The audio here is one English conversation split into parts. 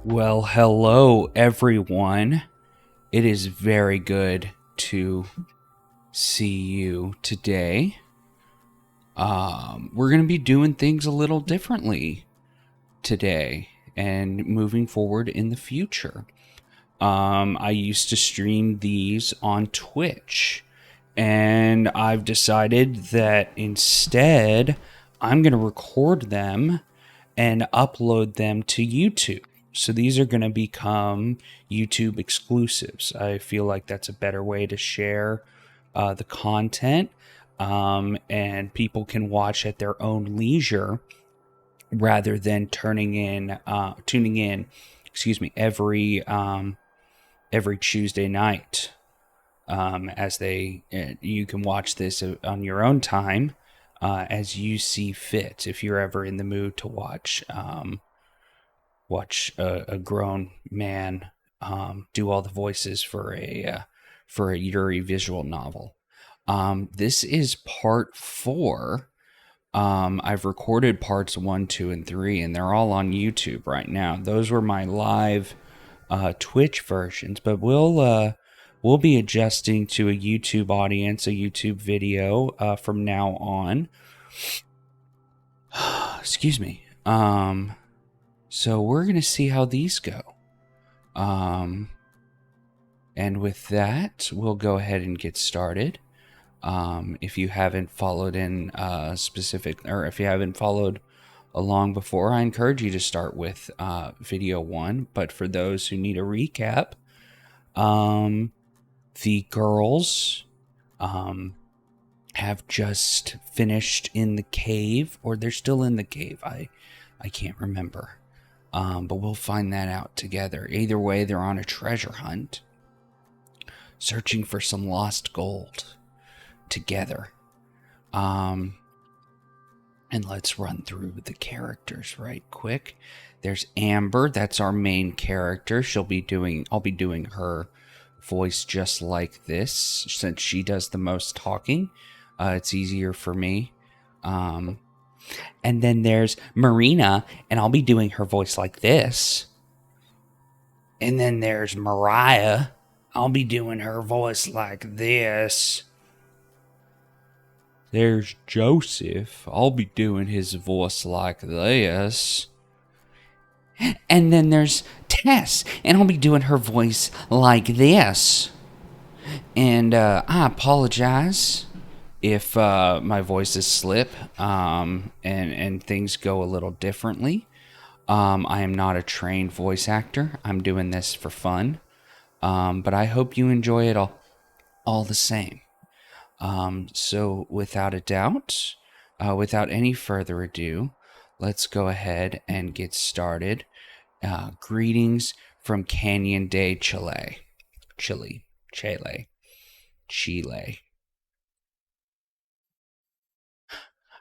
Well, hello everyone. It is very good to see you today. We're going to be doing things a little differently today and moving forward in the future. I used to stream these on Twitch, and I've decided that instead I'm going to record them and upload them to YouTube. So these are going to become YouTube exclusives. I feel like that's a better way to share the content, and people can watch at their own leisure rather than tuning in, every Tuesday night. You can watch this on your own time, as you see fit. If you're ever in the mood to watch a grown man do all the voices for a Yuri visual novel. This is part 4. I've recorded parts 1, 2, and 3, and they're all on YouTube right now. Those were my live Twitch versions, but we'll be adjusting to a YouTube audience, a YouTube video from now on. Excuse me. So we're going to see how these go. And with that, we'll go ahead and get started. If you haven't followed if you haven't followed along before, I encourage you to start with video 1. But for those who need a recap, the girls have just finished in the cave, or they're still in the cave. I can't remember. But we'll find that out together. Either way, they're on a treasure hunt, searching for some lost gold together. And let's run through the characters right quick. There's Amber. That's our main character. I'll be doing her voice just like this, since she does the most talking. It's easier for me. And then there's Marina, and I'll be doing her voice like this. And then there's Mariah. I'll be doing her voice like this. There's Joseph. I'll be doing his voice like this. And then there's Tess, and I'll be doing her voice like this. And I apologize if my voices slip and things go a little differently. I am not a trained voice actor. I'm doing this for fun. But I hope you enjoy it all the same. So without a doubt, without any further ado, let's go ahead and get started. Greetings from Canyon de Chile.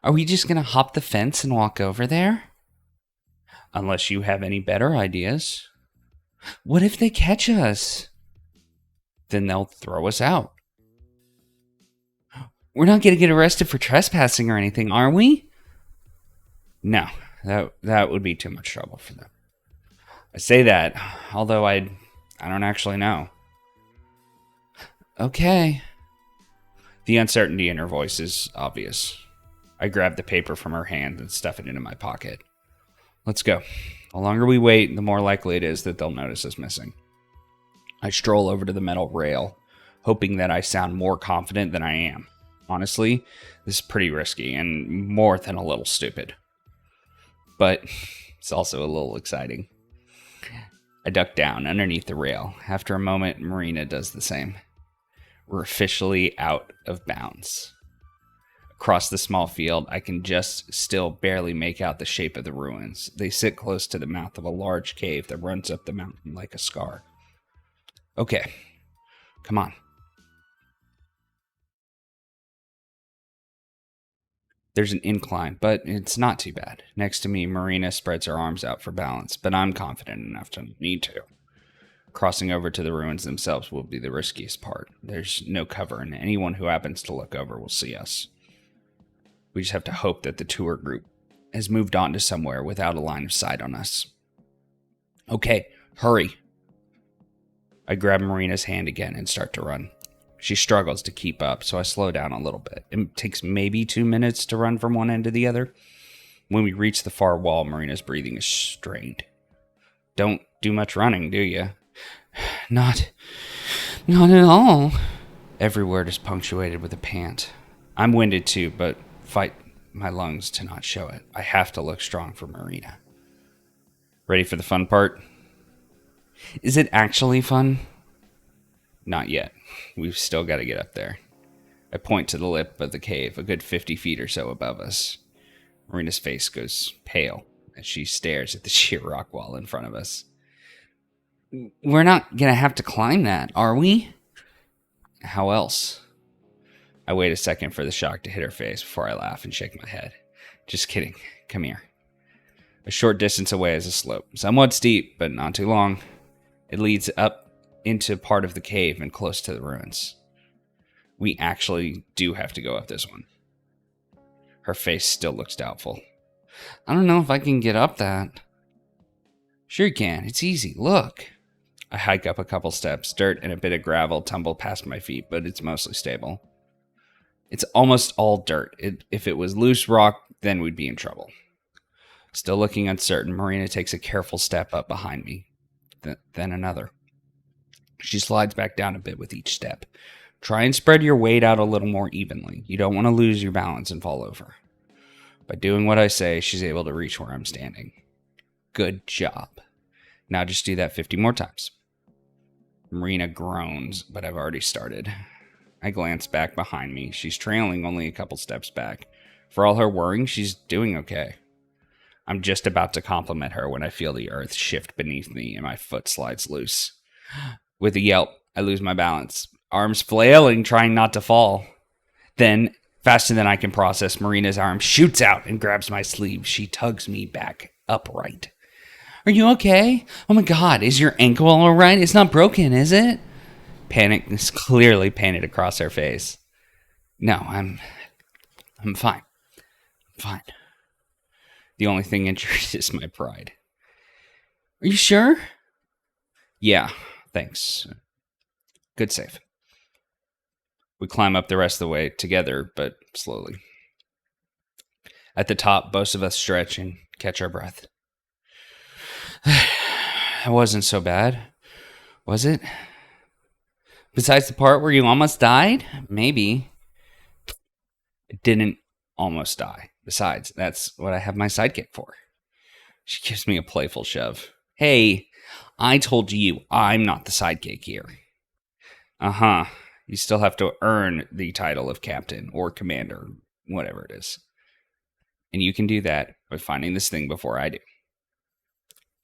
Are we just going to hop the fence and walk over there? Unless you have any better ideas. What if they catch us? Then they'll throw us out. We're not going to get arrested for trespassing or anything, are we? No, that would be too much trouble for them. I say that, although I don't actually know. Okay. The uncertainty in her voice is obvious. I grab the paper from her hand and stuff it into my pocket. Let's go. The longer we wait, the more likely it is that they'll notice us missing. I stroll over to the metal rail, hoping that I sound more confident than I am. Honestly, this is pretty risky and more than a little stupid. But it's also a little exciting. I duck down underneath the rail. After a moment, Marina does the same. We're officially out of bounds. Across the small field, I can just still barely make out the shape of the ruins. They sit close to the mouth of a large cave that runs up the mountain like a scar. Okay, come on. There's an incline, but it's not too bad. Next to me, Marina spreads her arms out for balance, but I'm confident enough to need to. Crossing over to the ruins themselves will be the riskiest part. There's no cover, and anyone who happens to look over will see us. We just have to hope that the tour group has moved on to somewhere without a line of sight on us. Okay, hurry. I grab Marina's hand again and start to run. She struggles to keep up, so I slow down a little bit. It takes maybe 2 minutes to run from one end to the other. When we reach the far wall, Marina's breathing is strained. Don't do much running, do you? Not at all. Every word is punctuated with a pant. I'm winded too, but fight my lungs to not show it. I have to look strong for Marina. Ready for the fun part? Is it actually fun? Not yet. We've still got to get up there. I point to the lip of the cave, a good 50 feet or so above us. Marina's face goes pale as she stares at the sheer rock wall in front of us. We're not going to have to climb that, are we? How else? I wait a second for the shock to hit her face before I laugh and shake my head. Just kidding. Come here. A short distance away is a slope, somewhat steep, but not too long. It leads up into part of the cave and close to the ruins. We actually do have to go up this one. Her face still looks doubtful. I don't know if I can get up that. Sure you can. It's easy. Look. I hike up a couple steps. Dirt and a bit of gravel tumble past my feet, but it's mostly stable. It's almost all dirt. If it was loose rock, then we'd be in trouble. Still looking uncertain, Marina takes a careful step up behind me. Then another. She slides back down a bit with each step. Try and spread your weight out a little more evenly. You don't want to lose your balance and fall over. By doing what I say, she's able to reach where I'm standing. Good job. Now just do that 50 more times. Marina groans, but I've already started. I glance back behind me. She's trailing only a couple steps back. For all her worrying, she's doing okay. I'm just about to compliment her when I feel the earth shift beneath me and my foot slides loose. With a yelp, I lose my balance, arms flailing, trying not to fall. Then, faster than I can process, Marina's arm shoots out and grabs my sleeve. She tugs me back upright. Are you okay? Oh my god, is your ankle all right? It's not broken, is it? Panic is clearly painted across her face. No, I'm fine. I'm fine. The only thing injured is my pride. Are you sure? Yeah, thanks. Good save. We climb up the rest of the way together, but slowly. At the top, both of us stretch and catch our breath. It wasn't so bad, was it? Besides the part where you almost died? Maybe. It didn't almost die. Besides, that's what I have my sidekick for. She gives me a playful shove. Hey, I told you I'm not the sidekick here. Uh-huh. You still have to earn the title of captain or commander, whatever it is. And you can do that by finding this thing before I do.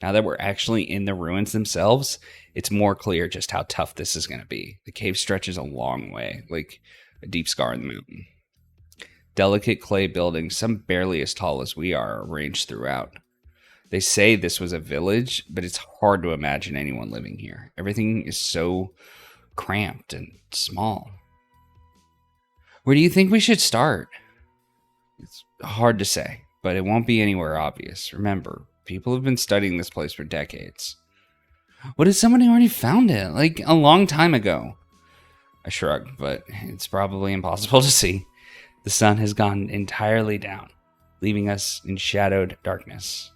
Now that we're actually in the ruins themselves, it's more clear just how tough this is going to be. The cave stretches a long way, like a deep scar in the mountain. Delicate clay buildings, some barely as tall as we are arranged throughout. They say this was a village, but it's hard to imagine anyone living here. Everything is so cramped and small. Where do you think we should start? It's hard to say, but it won't be anywhere obvious. Remember, people have been studying this place for decades. What if somebody already found it, like a long time ago? I shrug, but it's probably impossible to see. The sun has gone entirely down, leaving us in shadowed darkness.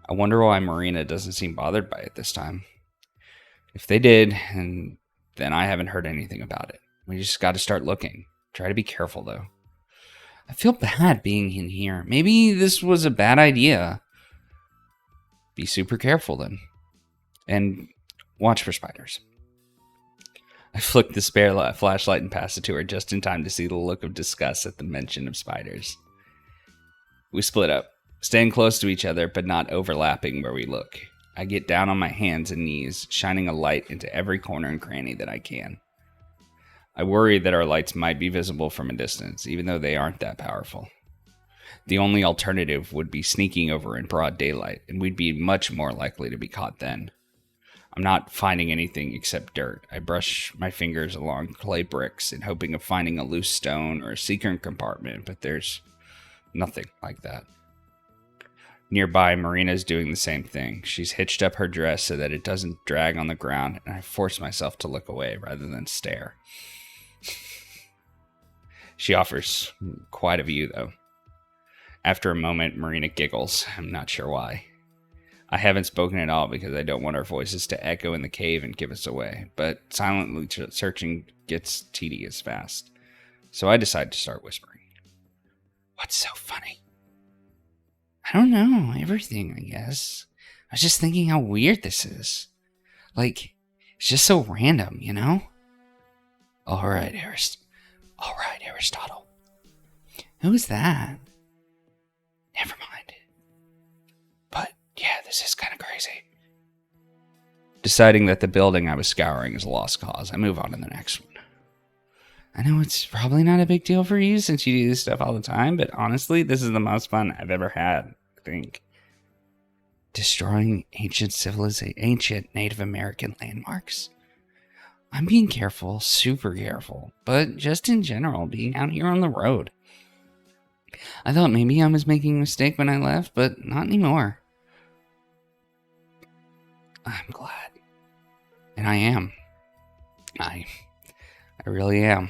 I wonder why Marina doesn't seem bothered by it this time. If they did, and then I haven't heard anything about it. We just got to start looking. Try to be careful, though. I feel bad being in here. Maybe this was a bad idea. Be super careful, then. And watch for spiders. I flicked the spare flashlight and passed it to her just in time to see the look of disgust at the mention of spiders. We split up, staying close to each other but not overlapping where we look. I get down on my hands and knees, shining a light into every corner and cranny that I can. I worry that our lights might be visible from a distance, even though they aren't that powerful. The only alternative would be sneaking over in broad daylight, and we'd be much more likely to be caught then. I'm not finding anything except dirt. I brush my fingers along clay bricks in hoping of finding a loose stone or a secret compartment, but there's nothing like that. Nearby, Marina's doing the same thing. She's hitched up her dress so that it doesn't drag on the ground, and I force myself to look away rather than stare. She offers quite a view, though. After a moment, Marina giggles. I'm not sure why. I haven't spoken at all because I don't want our voices to echo in the cave and give us away, but silently searching gets tedious fast. So I decide to start whispering. What's so funny? I don't know. Everything, I guess. I was just thinking how weird this is. Like, it's just so random, you know? All right, Aristotle. Who's that? Never mind. But, yeah, this is kind of crazy. Deciding that the building I was scouring is a lost cause, I move on to the next one. I know it's probably not a big deal for you since you do this stuff all the time, but honestly, this is the most fun I've ever had, I think. Destroying ancient Native American landmarks. I'm being careful, super careful, but just in general, being out here on the road. I thought maybe I was making a mistake when I left, but not anymore. I'm glad. And I am. I really am.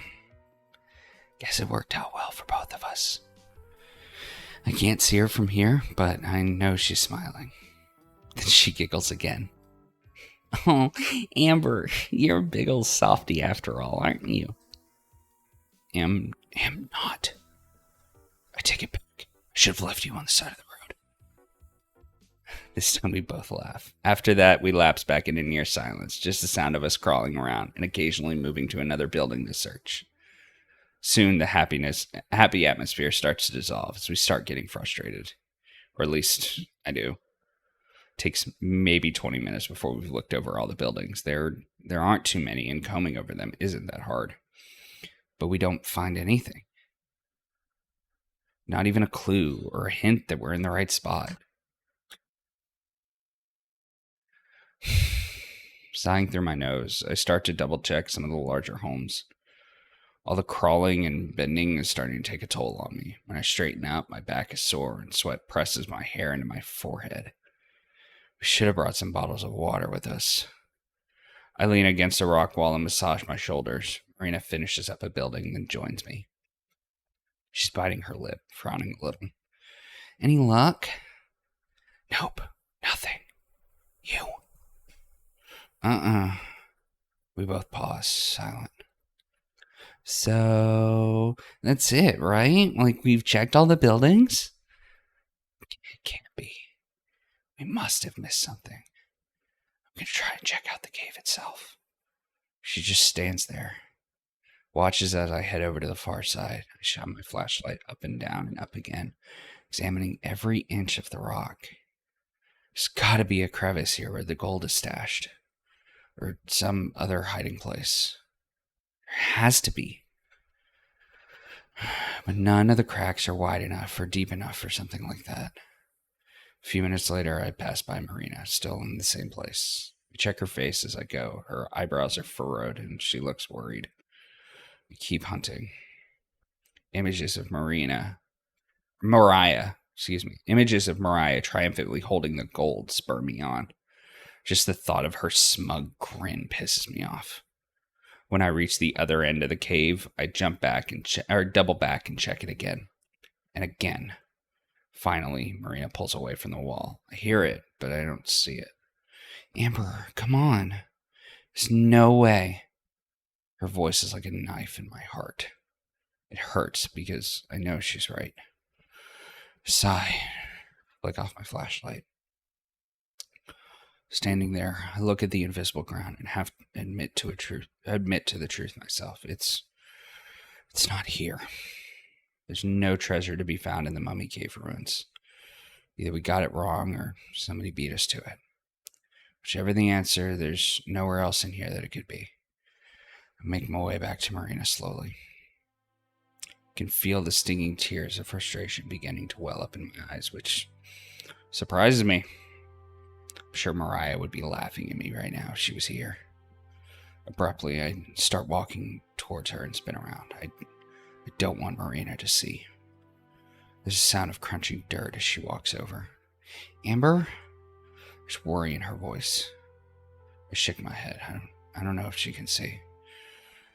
Guess it worked out well for both of us. I can't see her from here, but I know she's smiling. Then she giggles again. Oh, Amber, you're a big old softy after all, aren't you? Am not. I take it back. I should have left you on the side of the road. This time we both laugh. After that, we lapse back into near silence, just the sound of us crawling around and occasionally moving to another building to search. Soon the happy atmosphere starts to dissolve as we start getting frustrated. Or at least I do. It takes maybe 20 minutes before we've looked over all the buildings. There aren't too many, and combing over them isn't that hard. But we don't find anything. Not even a clue or a hint that we're in the right spot. Sighing through my nose, I start to double check some of the larger homes. All the crawling and bending is starting to take a toll on me. When I straighten up, my back is sore and sweat presses my hair into my forehead. We should have brought some bottles of water with us. I lean against a rock wall and massage my shoulders. Marina finishes up a building, then joins me. She's biting her lip, frowning a little. Any luck? Nope, nothing. You? We both pause, silent. So, that's it, right? Like, we've checked all the buildings? It can't be. We must have missed something. I'm going to try and check out the cave itself. She just stands there, watches as I head over to the far side. I shine my flashlight up and down and up again, examining every inch of the rock. There's got to be a crevice here where the gold is stashed, or some other hiding place. There has to be. But none of the cracks are wide enough or deep enough for something like that. A few minutes later, I pass by Marina, still in the same place. I check her face as I go. Her eyebrows are furrowed, and she looks worried. We keep hunting. Images of Mariah triumphantly holding the gold spur me on. Just the thought of her smug grin pisses me off. When I reach the other end of the cave, I jump back and double back and check it again. And again. Finally, Marina pulls away from the wall. I hear it, but I don't see it. Amber, come on. There's no way. Her voice is like a knife in my heart. It hurts because I know she's right. Sigh. Flick off my flashlight. Standing there, I look at the invisible ground and have to admit to the truth myself. It's not here. There's no treasure to be found in the Mummy Cave ruins. Either we got it wrong or somebody beat us to it. Whichever the answer, there's nowhere else in here that it could be. I make my way back to Marina slowly. I can feel the stinging tears of frustration beginning to well up in my eyes, which surprises me. I'm sure Mariah would be laughing at me right now if she was here. Abruptly, I start walking towards her and spin around. I don't want Marina to see. There's a sound of crunching dirt as she walks over. Amber? There's worry in her voice. I shake my head. I don't know if she can see.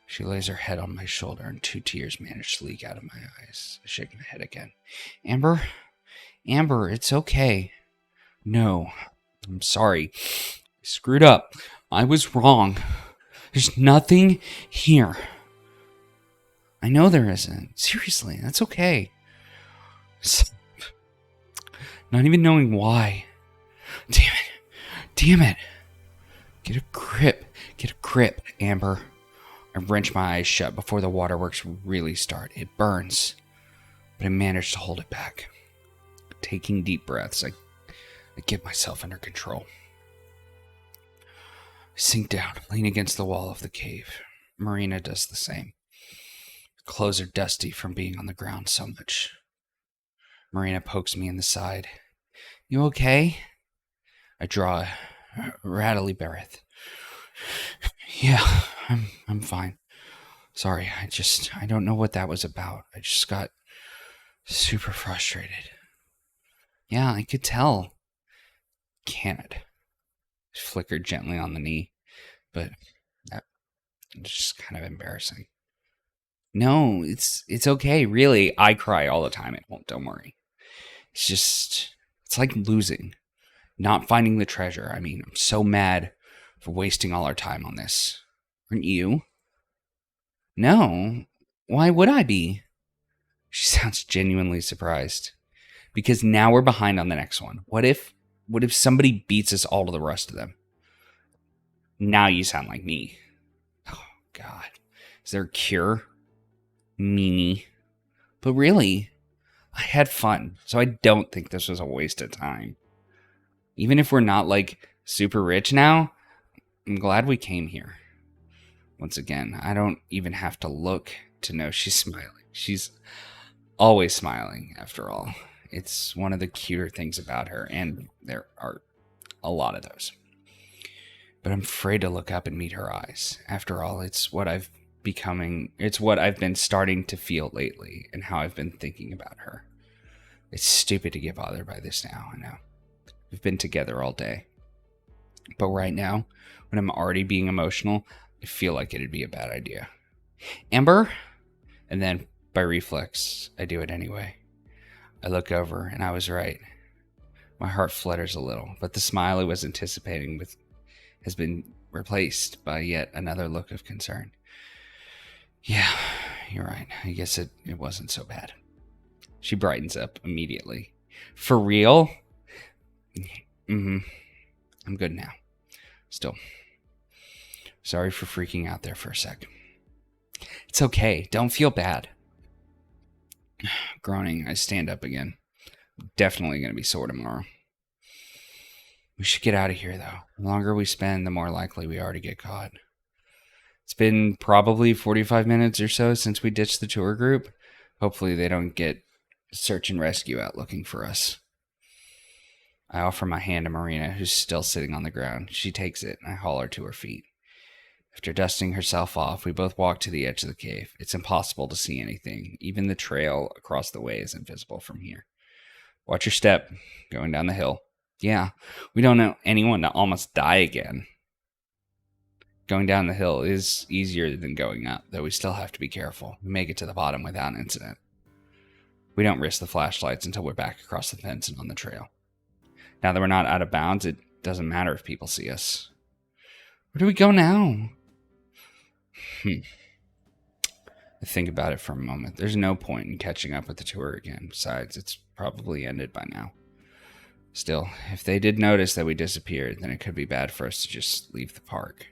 She lays her head on my shoulder and 2 tears manage to leak out of my eyes. I shake my head again. Amber? Amber, it's okay. No, I'm sorry. I screwed up. I was wrong. There's nothing here. I know there isn't. Seriously, that's okay. Not even knowing why. Damn it. Get a grip, Amber. I wrench my eyes shut before the waterworks really start. It burns, but I manage to hold it back. Taking deep breaths, I get myself under control. I sink down, lean against the wall of the cave. Marina does the same. Her clothes are dusty from being on the ground so much. Marina pokes me in the side. You okay? I draw a rattly breath. Yeah, I'm fine. Sorry, I don't know what that was about. I just got super frustrated. Yeah, I could tell. Can it? Flickered gently on the knee, but that's just kind of embarrassing. No, it's okay, really. I cry all the time at home, don't worry. It's like losing. Not finding the treasure. I mean, I'm so mad for wasting all our time on this. Aren't you? No. Why would I be? She sounds genuinely surprised. Because now we're behind on the next one. What if somebody beats us all to the rest of them? Now you sound like me. Oh, God. Is there a cure? Meanie. But really, I had fun, so I don't think this was a waste of time. Even if we're not, super rich now, I'm glad we came here. Once again, I don't even have to look to know she's smiling. She's always smiling, after all. It's one of the cuter things about her, and there are a lot of those. But I'm afraid to look up and meet her eyes. After all, it's what I've been starting to feel lately, and how I've been thinking about her. It's stupid to get bothered by this now, I know. We've been together all day. But right now, when I'm already being emotional, I feel like it'd be a bad idea. Amber? And then, by reflex, I do it anyway. I look over, and I was right. My heart flutters a little, but the smile I was anticipating has been replaced by yet another look of concern. Yeah, you're right. I guess it wasn't so bad. She brightens up immediately. For real? Mm-hmm. I'm good now. Still. Sorry for freaking out there for a sec. It's okay. Don't feel bad. Groaning, I stand up again. Definitely going to be sore tomorrow. We should get out of here, though. The longer we spend, the more likely we are to get caught. It's been probably 45 minutes or so since we ditched the tour group. Hopefully they don't get search and rescue out looking for us. I offer my hand to Marina, who's still sitting on the ground. She takes it, and I haul her to her feet. After dusting herself off, we both walk to the edge of the cave. It's impossible to see anything. Even the trail across the way is invisible from here. Watch your step, going down the hill. Yeah, we don't want anyone to almost die again. Going down the hill is easier than going up, though we still have to be careful. We make it to the bottom without incident. We don't risk the flashlights until we're back across the fence and on the trail. Now that we're not out of bounds, it doesn't matter if people see us. Where do we go now? I think about it for a moment. There's no point in catching up with the tour again. Besides, it's probably ended by now. Still, if they did notice that we disappeared, then it could be bad for us to just leave the park.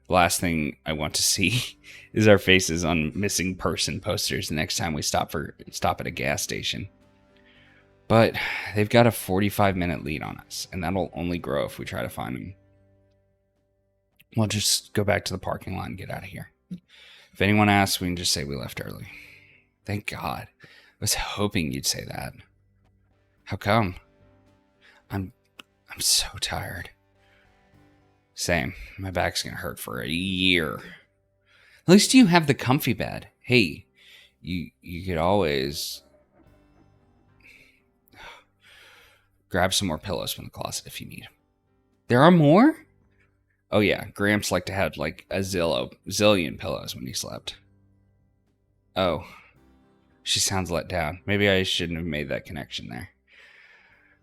The last thing I want to see is our faces on missing person posters the next time we stop at a gas station. But they've got a 45-minute lead on us, and that'll only grow if we try to find them. We'll just go back to the parking lot and get out of here. If anyone asks, we can just say we left early. Thank God. I was hoping you'd say that. How come? I'm so tired. Same. My back's gonna hurt for a year. At least you have the comfy bed. Hey, you could always grab some more pillows from the closet if you need. There are more? Oh yeah, Gramps liked to have like a zillion pillows when he slept. Oh, she sounds let down. Maybe I shouldn't have made that connection there.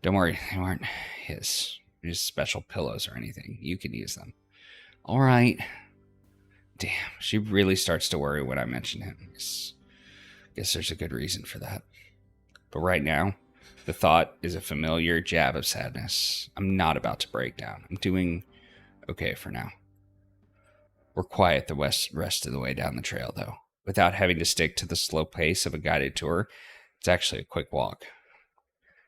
Don't worry, they weren't his special pillows or anything. You can use them. All right. Damn, she really starts to worry when I mention him. Guess there's a good reason for that. But right now, the thought is a familiar jab of sadness. I'm not about to break down. I'm doing okay for now. We're quiet the rest of the way down the trail, though. Without having to stick to the slow pace of a guided tour, it's actually a quick walk.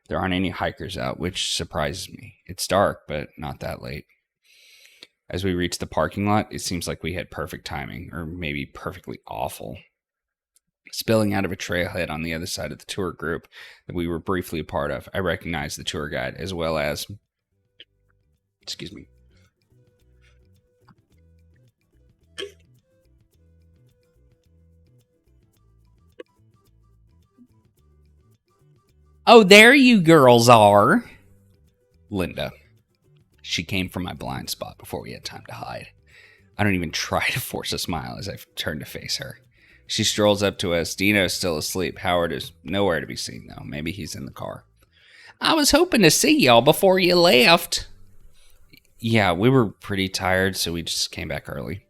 There aren't any hikers out, which surprises me. It's dark, but not that late. As we reach the parking lot, it seems like we had perfect timing, or maybe perfectly awful. Spilling out of a trailhead on the other side of the tour group that we were briefly a part of, I recognized the tour guide as well as... Excuse me. Oh, there you girls are. Linda. She came from my blind spot before we had time to hide. I don't even try to force a smile as I turn to face her. She strolls up to us. Dino's still asleep. Howard is nowhere to be seen, though. Maybe he's in the car. I was hoping to see y'all before you left. Yeah, we were pretty tired, so we just came back early.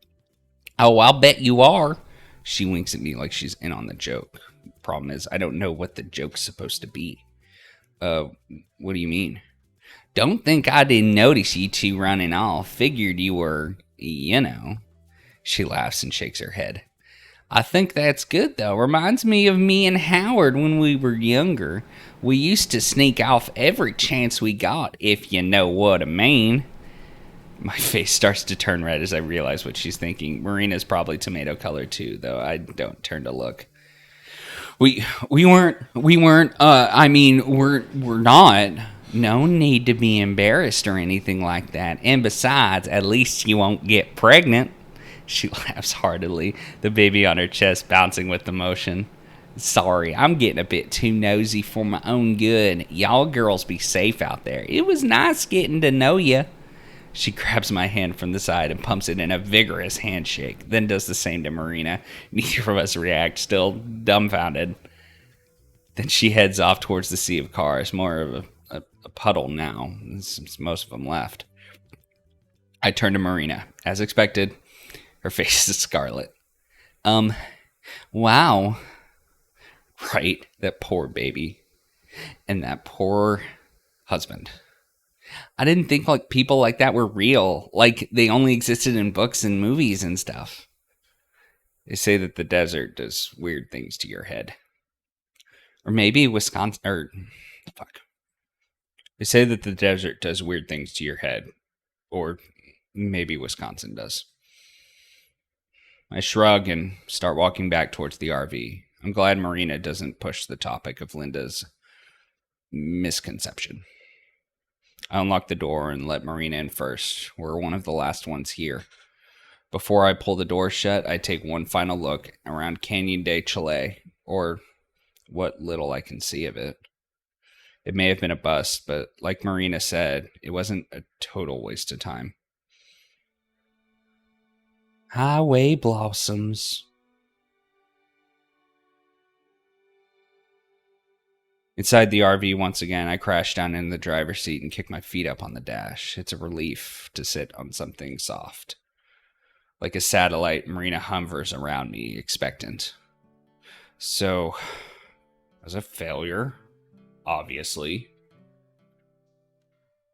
Oh, I'll bet you are. She winks at me like she's in on the joke. Problem is, I don't know what the joke's supposed to be. What do you mean? Don't think I didn't notice you two running off. Figured you were, you know. She laughs and shakes her head. I think that's good, though. Reminds me of me and Howard when we were younger. We used to sneak off every chance we got, if you know what I mean. My face starts to turn red as I realize what she's thinking. Marina's probably tomato colored too, though I don't turn to look. We're not. No need to be embarrassed or anything like that. And besides, at least you won't get pregnant. She laughs heartily, the baby on her chest bouncing with emotion. Sorry, I'm getting a bit too nosy for my own good. Y'all girls be safe out there. It was nice getting to know you. She grabs my hand from the side and pumps it in a vigorous handshake, then does the same to Marina. Neither of us react, still dumbfounded. Then she heads off towards the sea of cars, more of a puddle now, since most of them left. I turn to Marina. As expected, her face is scarlet. Wow. Right, that poor baby. And that poor husband. I didn't think like people like that were real. Like they only existed in books and movies and stuff. They say that the desert does weird things to your head. Or maybe Wisconsin, They say that the desert does weird things to your head. Or maybe Wisconsin does. I shrug and start walking back towards the RV. I'm glad Marina doesn't push the topic of Linda's misconception. I unlock the door and let Marina in first. We're one of the last ones here. Before I pull the door shut, I take one final look around Canyon de Chile, or what little I can see of it. It may have been a bust, but like Marina said, it wasn't a total waste of time. Highway blossoms. Inside the RV once again, I crash down in the driver's seat and kick my feet up on the dash. It's a relief to sit on something soft. Like a satellite, Marina hovers around me, expectant. So, as a failure, obviously.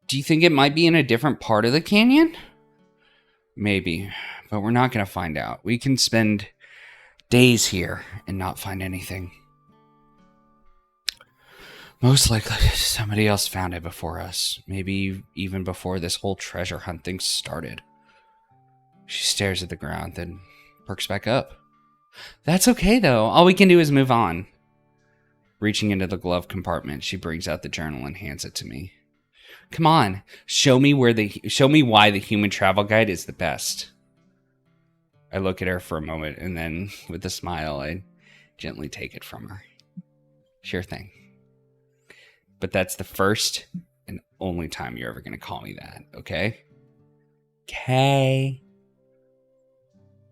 Do you think it might be in a different part of the canyon? Maybe, but we're not going to find out. We can spend days here and not find anything. Most likely somebody else found it before us. Maybe even before this whole treasure hunt thing started. She stares at the ground, then perks back up. That's okay, though. All we can do is move on. Reaching into the glove compartment, she brings out the journal and hands it to me. Come on, show me why the human travel guide is the best. I look at her for a moment, and then, with a smile, I gently take it from her. Sure thing. But that's the first and only time you're ever going to call me that, okay? Okay.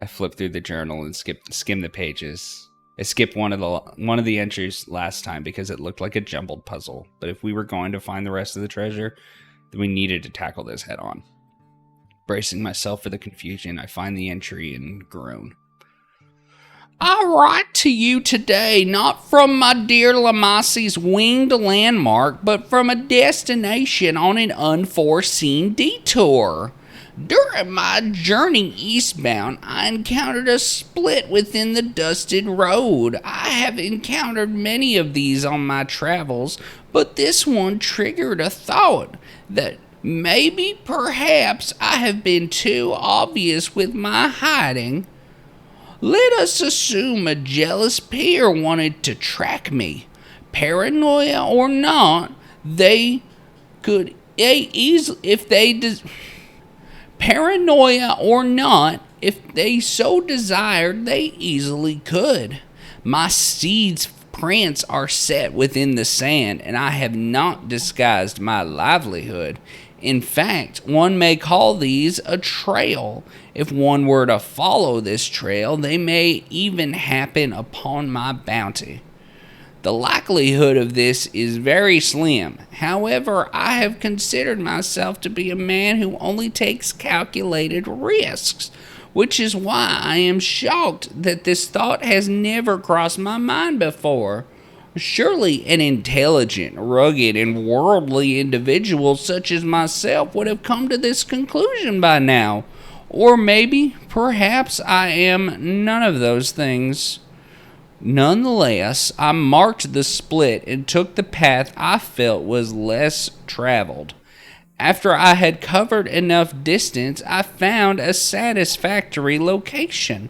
I flip through the journal and skim the pages. I skipped one of the entries last time because it looked like a jumbled puzzle. But if we were going to find the rest of the treasure, then we needed to tackle this head on. Bracing myself for the confusion, I find the entry and groan. I write to you today not from my dear Lamasi's winged landmark, but from a destination on an unforeseen detour. During my journey eastbound, I encountered a split within the dusted road. I have encountered many of these on my travels, but this one triggered a thought that maybe, perhaps, I have been too obvious with my hiding. Let us assume a jealous peer wanted to track me. Paranoia or not, Paranoia or not, if they so desired, they easily could. My steed's prints are set within the sand, and I have not disguised my livelihood. In fact, one may call these a trail. If one were to follow this trail, they may even happen upon my bounty. The likelihood of this is very slim. However, I have considered myself to be a man who only takes calculated risks, which is why I am shocked that this thought has never crossed my mind before. Surely an intelligent, rugged, and worldly individual such as myself would have come to this conclusion by now. Or maybe, perhaps I am none of those things. Nonetheless, I marked the split and took the path I felt was less traveled. After I had covered enough distance, I found a satisfactory location.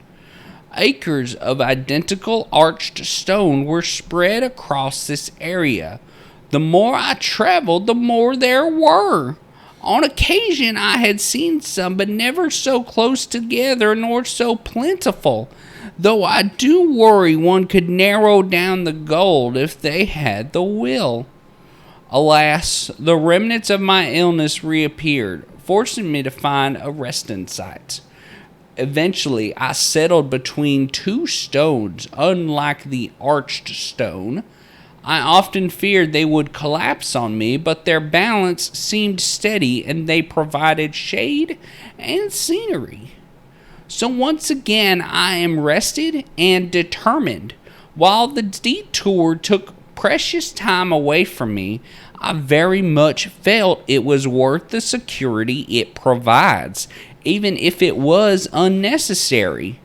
Acres of identical arched stone were spread across this area. The more I traveled, the more there were. On occasion I had seen some, but never so close together nor so plentiful, though I do worry one could narrow down the gold if they had the will. Alas, the remnants of my illness reappeared, forcing me to find a resting site. Eventually, I settled between two stones, unlike the arched stone. I often feared they would collapse on me, but their balance seemed steady and they provided shade and scenery. So once again, I am rested and determined. While the detour took precious time away from me, I very much felt it was worth the security it provides, even if it was unnecessary.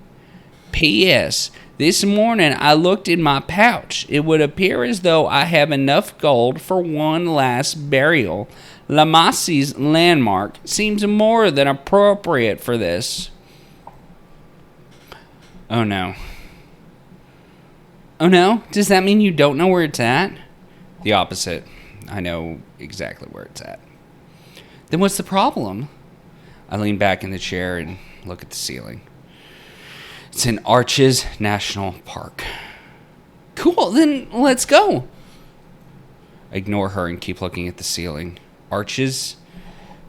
P.S. This morning I looked in my pouch. It would appear as though I have enough gold for one last burial. Lamasi's landmark seems more than appropriate for this. Oh no. Oh no? Does that mean you don't know where it's at? The opposite. I know exactly where it's at. Then what's the problem? I lean back in the chair and look at the ceiling. It's in Arches National Park. Cool, then let's go. I ignore her and keep looking at the ceiling. Arches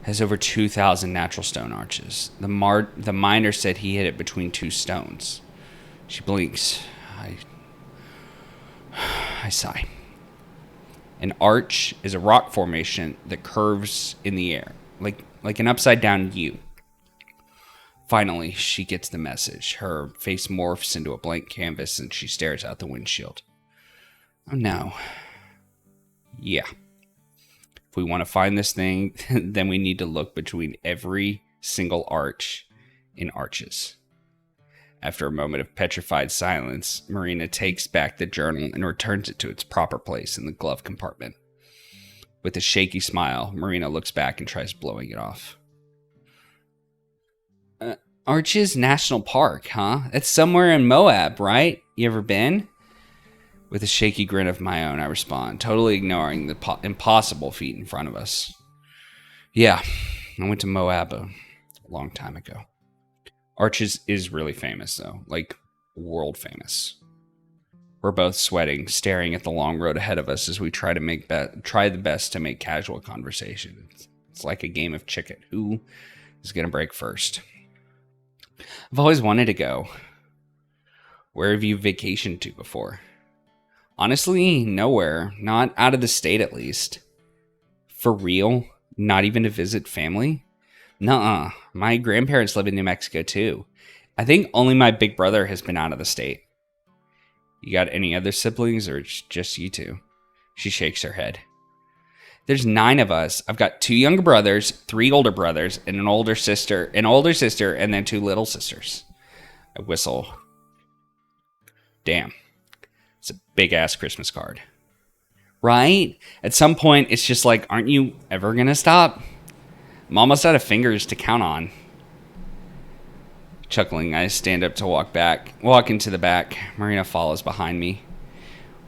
has over 2,000 natural stone arches. The miner said he hit it between two stones. She blinks. I sigh. An arch is a rock formation that curves in the air, like an upside-down U. Finally, she gets the message. Her face morphs into a blank canvas and she stares out the windshield. Oh no. Yeah. If we want to find this thing, then we need to look between every single arch in Arches. After a moment of petrified silence, Marina takes back the journal and returns it to its proper place in the glove compartment. With a shaky smile, Marina looks back and tries blowing it off. Arches National Park, huh? It's somewhere in Moab, right? You ever been? With a shaky grin of my own, I respond, totally ignoring the impossible feat in front of us. Yeah, I went to Moab a long time ago. Arches is really famous, though. Like, world famous. We're both sweating, staring at the long road ahead of us as we try the best to make casual conversation. It's like a game of chicken. Who is going to break first? I've always wanted to go. Where have you vacationed to before? Honestly, nowhere. Not out of the state, at least. For real? Not even to visit family? Nuh-uh. My grandparents live in New Mexico, too. I think only my big brother has been out of the state. You got any other siblings, or it's just you two? She shakes her head. There's 9 of us. I've got 2 younger brothers, 3 older brothers, and an older sister, and then 2 little sisters. I whistle. Damn. It's a big-ass Christmas card. Right? At some point, it's just like, aren't you ever gonna stop? I'm almost out of fingers to count on. Chuckling, I stand up to walk into the back. Marina follows behind me.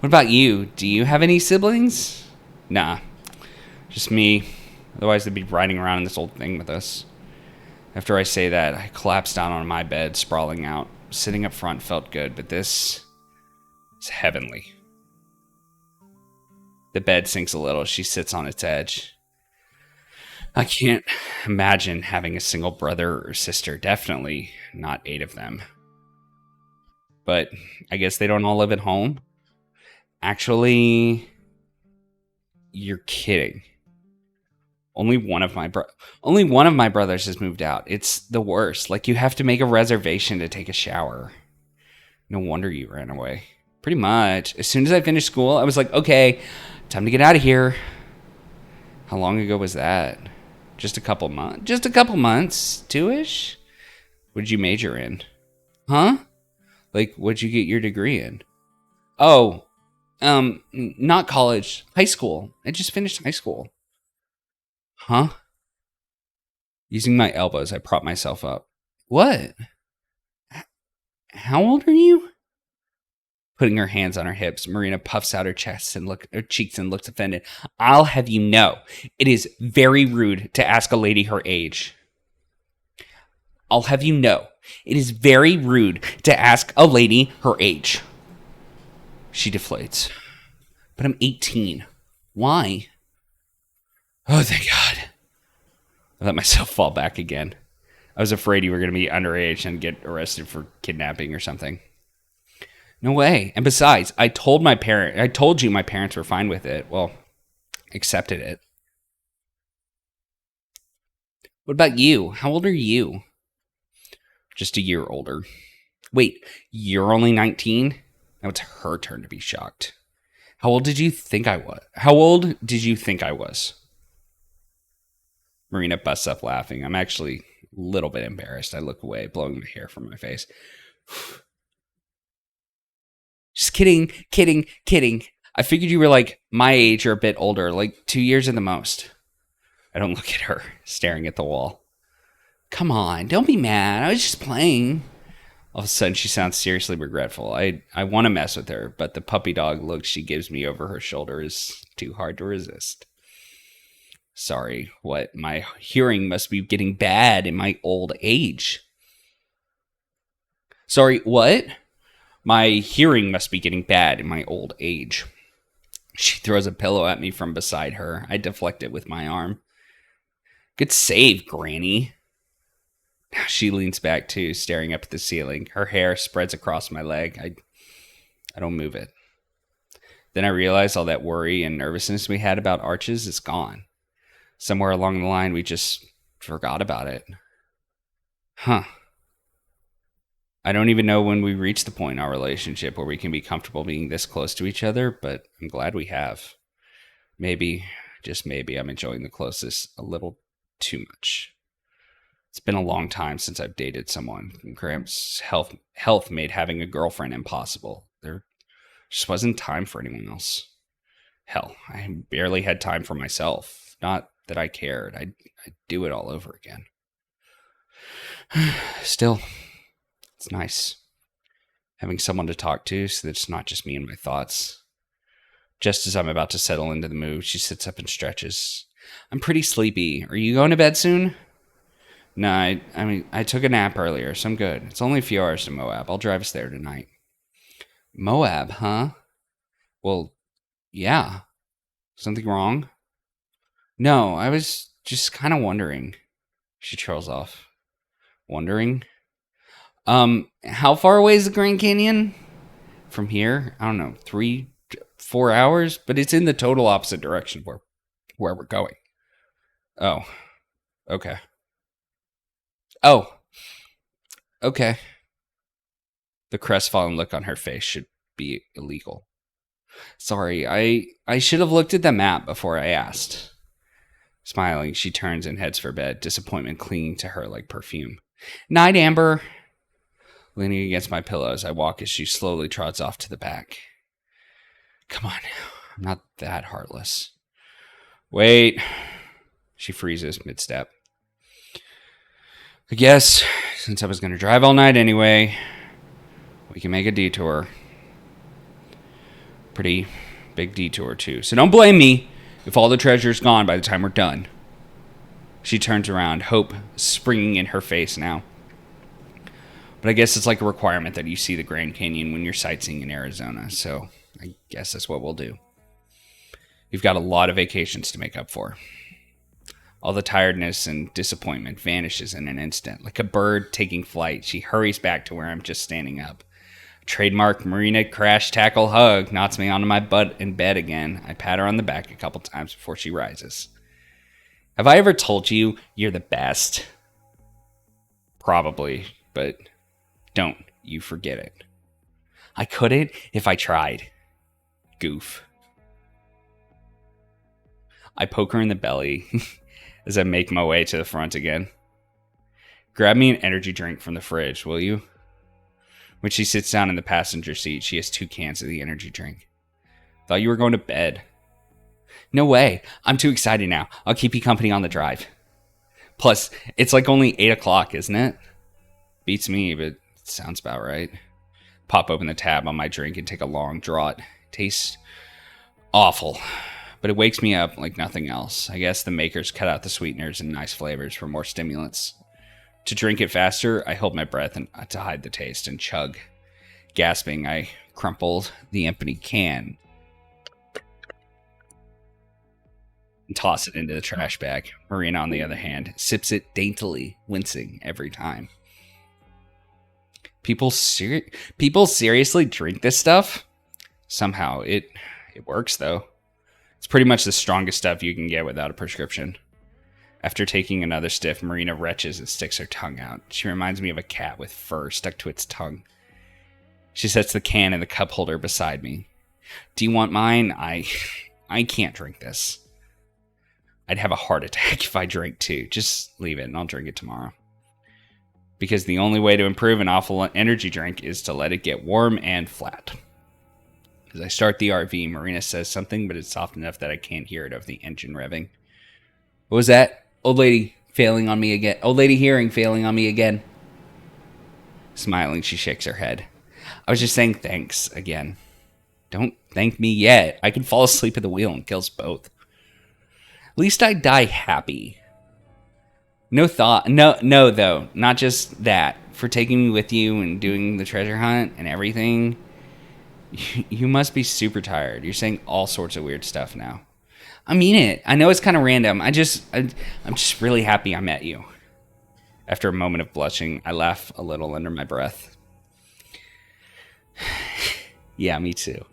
What about you? Do you have any siblings? Nah, just me. Otherwise, they'd be riding around in this old thing with us. After I say that, I collapse down on my bed, sprawling out. Sitting up front felt good, but this is heavenly. The bed sinks a little. She sits on its edge. I can't imagine having a single brother or sister. Definitely not 8 of them. But I guess they don't all live at home. Actually, you're kidding. Only one of my brothers has moved out. It's the worst. Like, you have to make a reservation to take a shower. No wonder you ran away. Pretty much. As soon as I finished school, I was like, okay, time to get out of here. How long ago was that? Just a couple months. 2-ish? What did you major in? Huh? Like, what'd you get your degree in? Oh, not college. High school. I just finished high school. Huh? Using my elbows, I prop myself up. What? How old are you? Putting her hands on her hips, Marina puffs out her cheeks and looks offended. I'll have you know, it is very rude to ask a lady her age. I'll have you know, it is very rude to ask a lady her age. She deflates. But I'm 18. Why? Oh, thank God. I let myself fall back again. I was afraid you were going to be underage and get arrested for kidnapping or something. No way. And besides, I told you my parents were fine with it. Well, accepted it. What about you? How old are you? Just a year older. Wait, you're only 19? Now it's her turn to be shocked. How old did you think I was? Marina busts up laughing. I'm actually a little bit embarrassed. I look away, blowing my hair from my face. Just kidding. I figured you were like my age or a bit older, like 2 years at the most. I don't look at her, staring at the wall. Come on, don't be mad. I was just playing. All of a sudden, she sounds seriously regretful. I want to mess with her, but the puppy dog look she gives me over her shoulder is too hard to resist. Sorry, what? My hearing must be getting bad in my old age. Sorry, what? My hearing must be getting bad in my old age. She throws a pillow at me from beside her. I deflect it with my arm. Good save, Granny. She leans back too, staring up at the ceiling. Her hair spreads across my leg. I don't move it. Then I realize all that worry and nervousness we had about Arches is gone. Somewhere along the line, we just forgot about it. Huh. I don't even know when we reach the point in our relationship where we can be comfortable being this close to each other, but I'm glad we have. Maybe just maybe, I'm enjoying the closeness a little too much. It's been a long time since I've dated someone. Gramps' health made having a girlfriend impossible. There just wasn't time for anyone else. Hell, I barely had time for myself. Not that I cared. I'd do it all over again. Still, it's nice having someone to talk to so that it's not just me and my thoughts. Just as I'm about to settle into the mood, she sits up and stretches. I'm pretty sleepy. Are you going to bed soon? No, I took a nap earlier, so I'm good. It's only a few hours to Moab. I'll drive us there tonight. Moab, huh? Well, yeah. Something wrong? No, I was just kind of wondering. She trails off. Wondering? How far away is the Grand Canyon? From here? I don't know, 4 hours? But it's in the total opposite direction where we're going. Oh, okay. Oh, okay. The crestfallen look on her face should be illegal. Sorry, I should have looked at the map before I asked. Smiling, she turns and heads for bed, disappointment clinging to her like perfume. Night, Amber. Leaning against my pillows, I walk as she slowly trots off to the back. Come on, I'm not that heartless. Wait. She freezes mid-step. I guess, since I was going to drive all night anyway, we can make a detour. Pretty big detour, too. So don't blame me if all the treasure's gone by the time we're done. She turns around, hope springing in her face now. But I guess it's like a requirement that you see the Grand Canyon when you're sightseeing in Arizona, so I guess that's what we'll do. You've got a lot of vacations to make up for. All the tiredness and disappointment vanishes in an instant. Like a bird taking flight, she hurries back to where I'm just standing up. Trademark Marina crash tackle hug knocks me onto my butt in bed again. I pat her on the back a couple times before she rises. Have I ever told you you're the best? Probably, but don't you forget it. I couldn't if I tried. Goof. I poke her in the belly as I make my way to the front again. Grab me an energy drink from the fridge, will you? When she sits down in the passenger seat, she has 2 cans of the energy drink. Thought you were going to bed. No way. I'm too excited now. I'll keep you company on the drive. Plus, it's like only 8 o'clock, isn't it? Beats me, but sounds about right. Pop open the tab on my drink and take a long draught. Tastes awful, but it wakes me up like nothing else. I guess the makers cut out the sweeteners and nice flavors for more stimulants. To drink it faster, I hold my breath to hide the taste and chug. Gasping, I crumpled the empty can and toss it into the trash bag. Marina, on the other hand, sips it daintily, wincing every time. People seriously drink this stuff? Somehow, it works, though. It's pretty much the strongest stuff you can get without a prescription. After taking another stiff, Marina retches and sticks her tongue out. She reminds me of a cat with fur stuck to its tongue. She sets the can in the cup holder beside me. Do you want mine? I can't drink this. I'd have a heart attack if I drank too. Just leave it and I'll drink it tomorrow. Because the only way to improve an awful energy drink is to let it get warm and flat. As I start the RV, Marina says something, but it's soft enough that I can't hear it over the engine revving. What was that? Old lady failing on me again. Old lady hearing failing on me again. Smiling, she shakes her head. I was just saying thanks again. Don't thank me yet. I can fall asleep at the wheel and kill us both. At least I die happy. No, though. Not just that. For taking me with you and doing the treasure hunt and everything. You must be super tired. You're saying all sorts of weird stuff now. I mean it. I know it's kind of random. I'm just really happy I met you. After a moment of blushing, I laugh a little under my breath. Yeah, me too.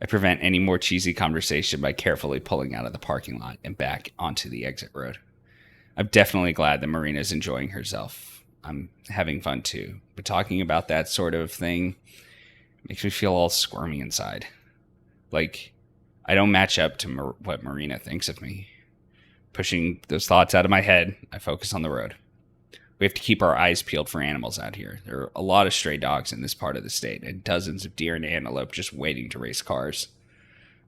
I prevent any more cheesy conversation by carefully pulling out of the parking lot and back onto the exit road. I'm definitely glad that Marina's enjoying herself. I'm having fun too, but talking about that sort of thing makes me feel all squirmy inside. Like I don't match up to what Marina thinks of me. Pushing those thoughts out of my head, I focus on the road. We have to keep our eyes peeled for animals out here. There are a lot of stray dogs in this part of the state, and dozens of deer and antelope just waiting to race cars.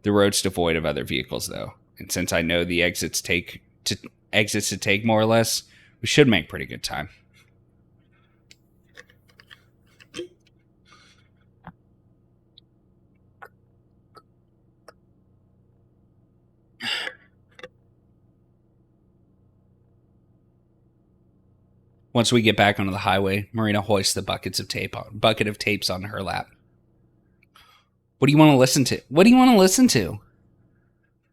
The road's devoid of other vehicles, though, and since I know the exits to take more or less, we should make pretty good time. Once we get back onto the highway, Marina hoists the bucket of tapes onto her lap. What do you want to listen to? What do you want to listen to?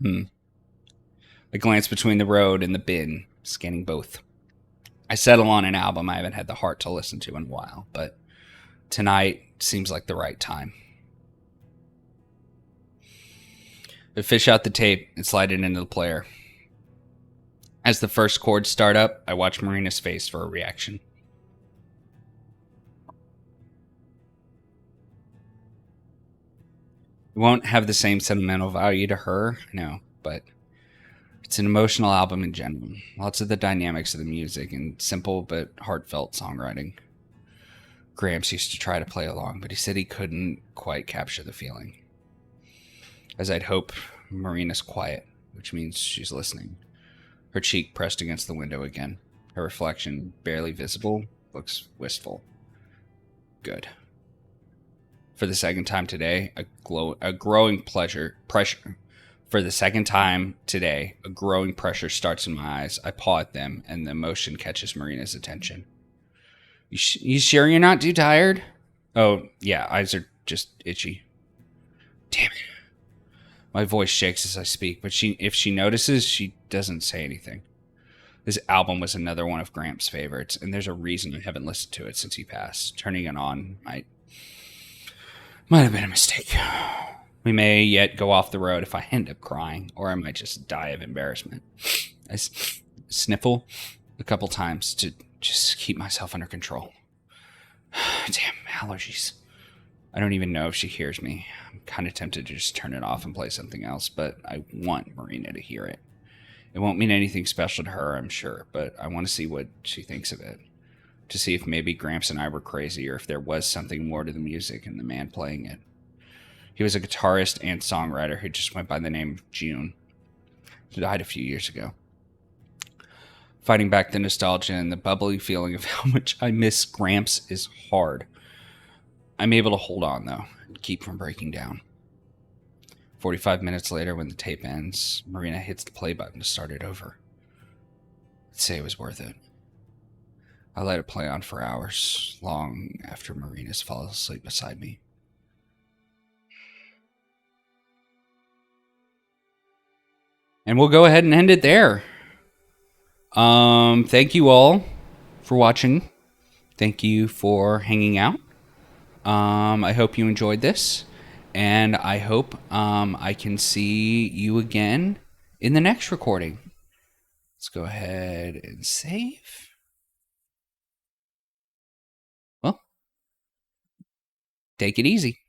I glance between the road and the bin, scanning both. I settle on an album I haven't had the heart to listen to in a while, but tonight seems like the right time. I fish out the tape and slide it into the player. As the first chords start up, I watch Marina's face for a reaction. It won't have the same sentimental value to her, I know, but it's an emotional album in general. Lots of the dynamics of the music and simple but heartfelt songwriting. Gramps used to try to play along, but he said he couldn't quite capture the feeling. As I'd hope, Marina's quiet, which means she's listening. Her cheek pressed against the window again. Her reflection, barely visible, looks wistful. Good. For the second time today, a growing pressure. For the second time today, a growing pressure starts in my eyes. I paw at them, and the emotion catches Marina's attention. You sure you're not too tired? Oh, yeah, eyes are just itchy. Damn it. My voice shakes as I speak, but if she notices, she doesn't say anything. This album was another one of Gramps' favorites, and there's a reason I haven't listened to it since he passed. Turning it on might have been a mistake. We may yet go off the road if I end up crying, or I might just die of embarrassment. I sniffle a couple times to just keep myself under control. Damn allergies. I don't even know if she hears me. I'm kind of tempted to just turn it off and play something else, but I want Marina to hear it. It won't mean anything special to her, I'm sure, but I want to see what she thinks of it. To see if maybe Gramps and I were crazy, or if there was something more to the music and the man playing it. He was a guitarist and songwriter who just went by the name of June. He died a few years ago. Fighting back the nostalgia and the bubbly feeling of how much I miss Gramps is hard. I'm able to hold on, though, and keep from breaking down. 45 minutes later, when the tape ends, Marina hits the play button to start it over. I'd say it was worth it. I let it play on for hours, long after Marina's fallen asleep beside me. And we'll go ahead and end it there. Thank you all for watching. Thank you for hanging out. I hope you enjoyed this, and I hope I can see you again in the next recording. Let's go ahead and save. Well, take it easy.